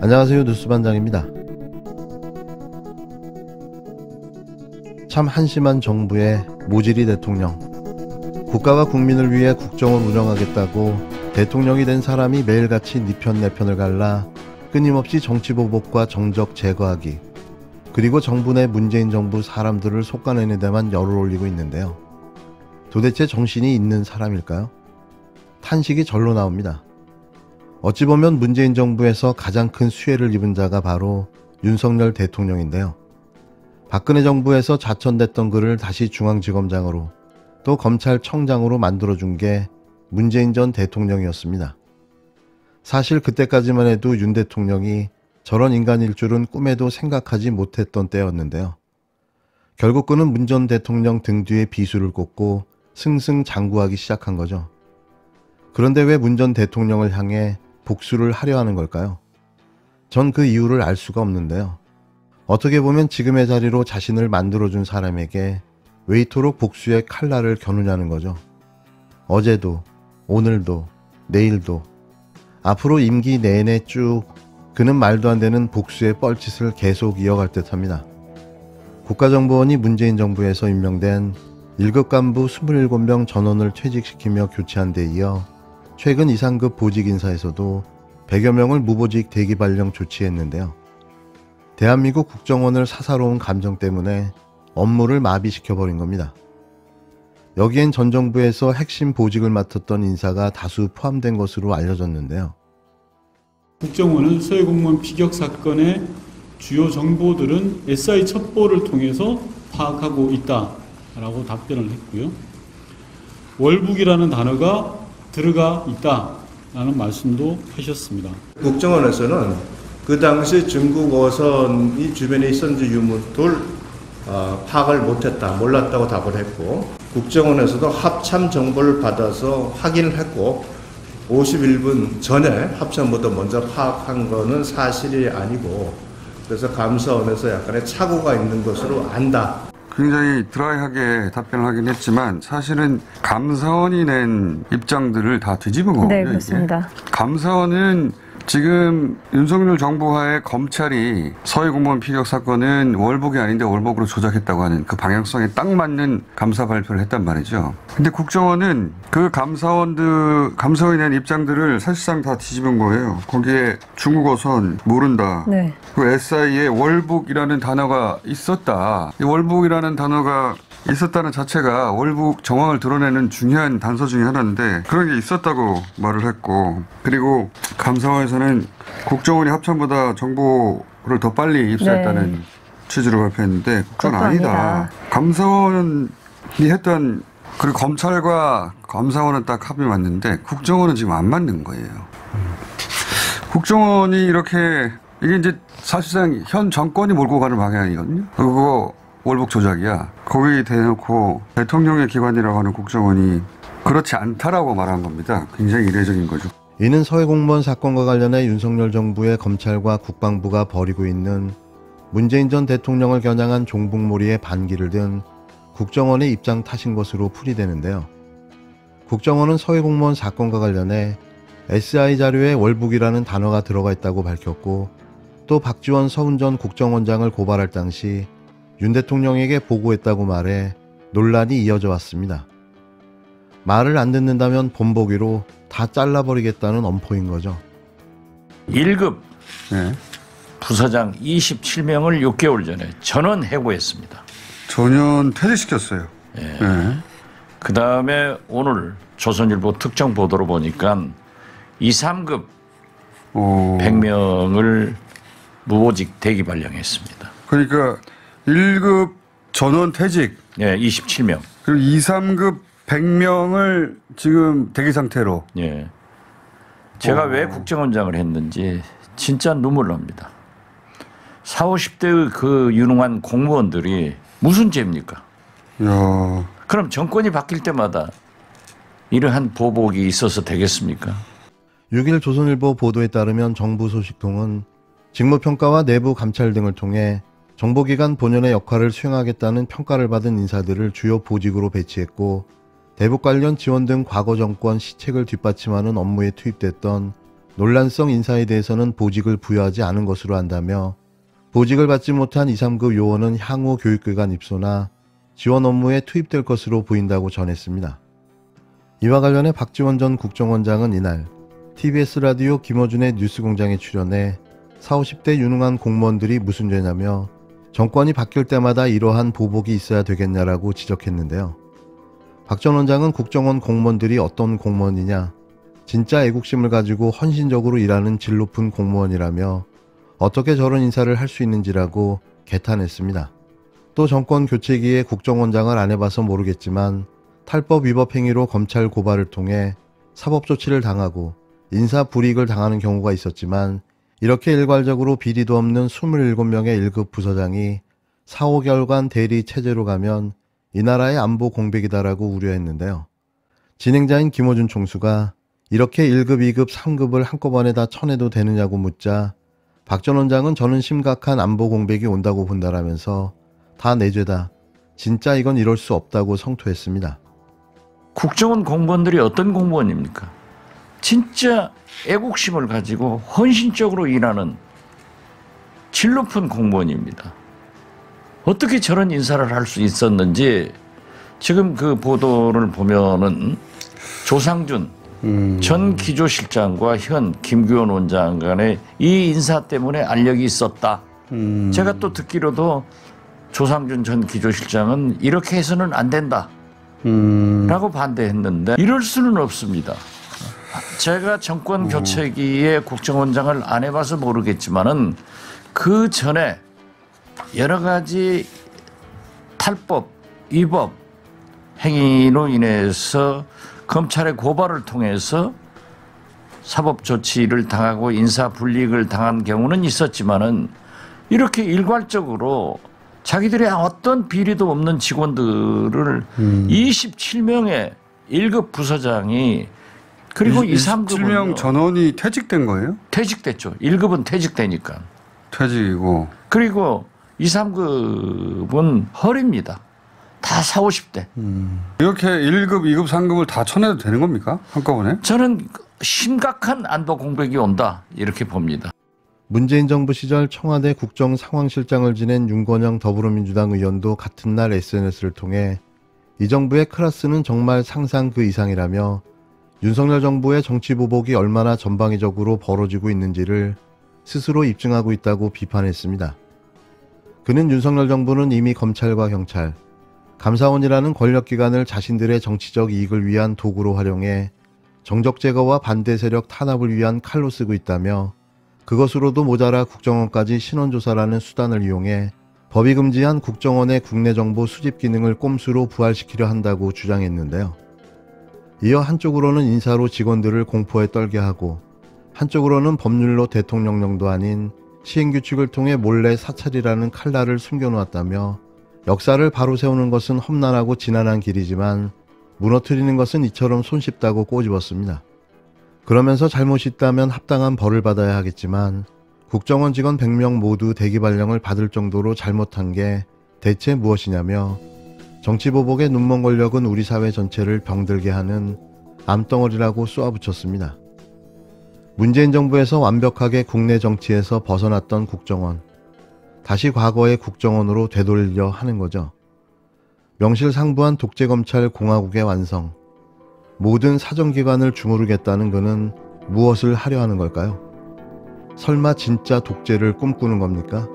안녕하세요, 뉴스반장입니다. 참 한심한 정부의 모질이 대통령. 국가와 국민을 위해 국정을 운영하겠다고 대통령이 된 사람이 매일같이 네 편 내 편을 갈라 끊임없이 정치보복과 정적 제거하기, 그리고 정부 내 문재인 정부 사람들을 솎아내는 데만 열을 올리고 있는데요. 도대체 정신이 있는 사람일까요? 탄식이 절로 나옵니다. 어찌 보면 문재인 정부에서 가장 큰 수혜를 입은 자가 바로 윤석열 대통령인데요. 박근혜 정부에서 자천됐던 그를 다시 중앙지검장으로 또 검찰청장으로 만들어준 게 문재인 전 대통령이었습니다. 사실 그때까지만 해도 윤 대통령이 저런 인간일 줄은 꿈에도 생각하지 못했던 때였는데요. 결국 그는 문 전 대통령 등 뒤에 비수를 꽂고 승승장구하기 시작한 거죠. 그런데 왜 문 전 대통령을 향해 복수를 하려 하는 걸까요? 전 그 이유를 알 수가 없는데요. 어떻게 보면 지금의 자리로 자신을 만들어준 사람에게 왜 이토록 복수의 칼날을 겨누냐는 거죠. 어제도, 오늘도, 내일도, 앞으로 임기 내내 쭉 그는 말도 안 되는 복수의 뻘짓을 계속 이어갈 듯합니다. 국가정보원이 문재인 정부에서 임명된 1급 간부 27명 전원을 퇴직시키며 교체한 데 이어 최근 이상급 보직 인사에서도 100여 명을 무보직 대기 발령 조치했는데요. 대한민국 국정원을 사사로운 감정 때문에 업무를 마비시켜버린 겁니다. 여기엔 전 정부에서 핵심 보직을 맡았던 인사가 다수 포함된 것으로 알려졌는데요. 국정원은 서해 공무원 피격 사건의 주요 정보들은 SI 첩보를 통해서 파악하고 있다라고 답변을 했고요. 월북이라는 단어가 들어가 있다라는 말씀도 하셨습니다. 국정원에서는 그 당시 중국 어선이 주변에 있었는지 유무를 파악을 못했다, 몰랐다고 답을 했고, 국정원에서도 합참 정보를 받아서 확인을 했고 51분 전에 합참보다 먼저 파악한 거는 사실이 아니고, 그래서 감사원에서 약간의 착오가 있는 것으로 안다. 굉장히 드라이하게 답변을 하긴 했지만 사실은 감사원이 낸 입장들을 다 뒤집은 거거든요. 네, 그렇습니다. 이게. 감사원은 지금 윤석열 정부하에 검찰이 서해 공무원 피격 사건은 월북이 아닌데 월북으로 조작했다고 하는 그 방향성에 딱 맞는 감사 발표를 했단 말이죠. 근데 국정원은 그 감사원이 낸 입장들을 사실상 다 뒤집은 거예요. 거기에 중국어선 모른다. 네. 그 SI에 월북이라는 단어가 있었다. 이 월북이라는 단어가 있었다는 자체가 월북 정황을 드러내는 중요한 단서 중에 하나인데 그런 게 있었다고 말을 했고, 그리고 감사원에서는 국정원이 합참보다 정보를 더 빨리 입수했다는 취지로 발표했는데 그건 아니다. 감사원이 했던, 그리고 검찰과 감사원은 딱 합이 맞는데 국정원은 지금 안 맞는 거예요. 국정원이 이렇게, 이게 이제 사실상 현 정권이 몰고 가는 방향이거든요. 그거 월북 조작이야. 거기 대놓고 대통령의 기관이라고 하는 국정원이 그렇지 않다라고 말한 겁니다. 굉장히 이례적인 거죠. 이는 서해 공무원 사건과 관련해 윤석열 정부의 검찰과 국방부가 벌이고 있는 문재인 전 대통령을 겨냥한 종북몰이의 반기를 든 국정원의 입장 탓인 것으로 풀이되는데요. 국정원은 서해 공무원 사건과 관련해 SI 자료에 월북이라는 단어가 들어가 있다고 밝혔고, 또 박지원 서훈 전 국정원장을 고발할 당시 윤 대통령에게 보고했다고 말해 논란이 이어져 왔습니다. 말을 안 듣는다면 본보기로 다 잘라버리겠다는 엄포인 거죠. 1급 부사장 27명을 6개월 전에 전원 해고했습니다. 전원 퇴직시켰어요. 네. 그 다음에 오늘 조선일보 특정 보도로 보니까 2, 3급 100명을 무보직 대기 발령했습니다. 그러니까 1급 전원 퇴직. 네, 27명. 그리고 2, 3급 100명을 지금 대기 상태로. 예. 제가 왜 국정원장을 했는지 진짜 눈물 납니다. 40, 50대의 그 유능한 공무원들이 무슨 죄입니까? 야. 그럼 정권이 바뀔 때마다 이러한 보복이 있어서 되겠습니까? 6일 조선일보 보도에 따르면 정부 소식통은 직무평가와 내부 감찰 등을 통해 정보기관 본연의 역할을 수행하겠다는 평가를 받은 인사들을 주요 보직으로 배치했고, 대북 관련 지원 등 과거 정권 시책을 뒷받침하는 업무에 투입됐던 논란성 인사에 대해서는 보직을 부여하지 않은 것으로 안다며 보직을 받지 못한 2, 3급 요원은 향후 교육기관 입소나 지원 업무에 투입될 것으로 보인다고 전했습니다. 이와 관련해 박지원 전 국정원장은 이날 TBS 라디오 김어준의 뉴스공장에 출연해 40, 50대 유능한 공무원들이 무슨 죄냐며 정권이 바뀔 때마다 이러한 보복이 있어야 되겠냐라고 지적했는데요. 박 전 원장은 국정원 공무원들이 어떤 공무원이냐, 진짜 애국심을 가지고 헌신적으로 일하는 질 높은 공무원이라며 어떻게 저런 인사를 할 수 있는지라고 개탄했습니다. 또 정권 교체기에 국정원장을 안 해봐서 모르겠지만 탈법 위법 행위로 검찰 고발을 통해 사법 조치를 당하고 인사 불이익을 당하는 경우가 있었지만 이렇게 일괄적으로 비리도 없는 27명의 1급 부서장이 4, 5개월간 대리 체제로 가면 이 나라의 안보 공백이다라고 우려했는데요. 진행자인 김어준 총수가 이렇게 1급, 2급, 3급을 한꺼번에 다 쳐내도 되느냐고 묻자 박 전 원장은 저는 심각한 안보 공백이 온다고 본다라면서 다 내 죄다. 진짜 이건 이럴 수 없다고 성토했습니다. 국정원 공무원들이 어떤 공무원입니까? 진짜 애국심을 가지고 헌신적으로 일하는 질 높은 공무원입니다. 어떻게 저런 인사를 할 수 있었는지 지금 그 보도를 보면은 조상준 전 기조실장과 현 김규원 원장 간의 이 인사 때문에 알력이 있었다. 제가 또 듣기로도 조상준 전 기조실장은 이렇게 해서는 안 된다 라고 반대했는데 이럴 수는 없습니다. 제가 정권 교체기에 국정원장을 안 해봐서 모르겠지만은 그 전에 여러 가지 탈법, 위법 행위로 인해서 검찰의 고발을 통해서 사법 조치를 당하고 인사 불이익을 당한 경우는 있었지만은 이렇게 일괄적으로 자기들의 어떤 비리도 없는 직원들을 27명의 1급 부서장이 그리고 2, 3급은 27명 전원이 퇴직된 거예요? 퇴직됐죠. 1급은 퇴직되니까. 퇴직이고. 그리고 2, 3급은 허리입니다. 다 4, 50대. 이렇게 1급, 2급, 3급을 다 쳐내도 되는 겁니까? 한꺼번에? 저는 심각한 안보 공백이 온다 이렇게 봅니다. 문재인 정부 시절 청와대 국정상황실장을 지낸 윤건영 더불어민주당 의원도 같은 날 SNS를 통해 이 정부의 클래스는 정말 상상 그 이상이라며 윤석열 정부의 정치 보복이 얼마나 전방위적으로 벌어지고 있는지를 스스로 입증하고 있다고 비판했습니다. 그는 윤석열 정부는 이미 검찰과 경찰, 감사원이라는 권력기관을 자신들의 정치적 이익을 위한 도구로 활용해 정적 제거와 반대 세력 탄압을 위한 칼로 쓰고 있다며 그것으로도 모자라 국정원까지 신원조사라는 수단을 이용해 법이 금지한 국정원의 국내 정보 수집 기능을 꼼수로 부활시키려 한다고 주장했는데요. 이어 한쪽으로는 인사로 직원들을 공포에 떨게 하고 한쪽으로는 법률로 대통령령도 아닌 시행규칙을 통해 몰래 사찰이라는 칼날을 숨겨놓았다며 역사를 바로 세우는 것은 험난하고 지난한 길이지만 무너뜨리는 것은 이처럼 손쉽다고 꼬집었습니다. 그러면서 잘못이 있다면 합당한 벌을 받아야 하겠지만 국정원 직원 100명 모두 대기 발령을 받을 정도로 잘못한 게 대체 무엇이냐며 정치보복의 눈먼 권력은 우리 사회 전체를 병들게 하는 암덩어리라고 쏘아붙였습니다. 문재인 정부에서 완벽하게 국내 정치에서 벗어났던 국정원, 다시 과거의 국정원으로 되돌려 하는 거죠. 명실상부한 독재검찰 공화국의 완성, 모든 사정기관을 주무르겠다는 그는 무엇을 하려 하는 걸까요? 설마 진짜 독재를 꿈꾸는 겁니까?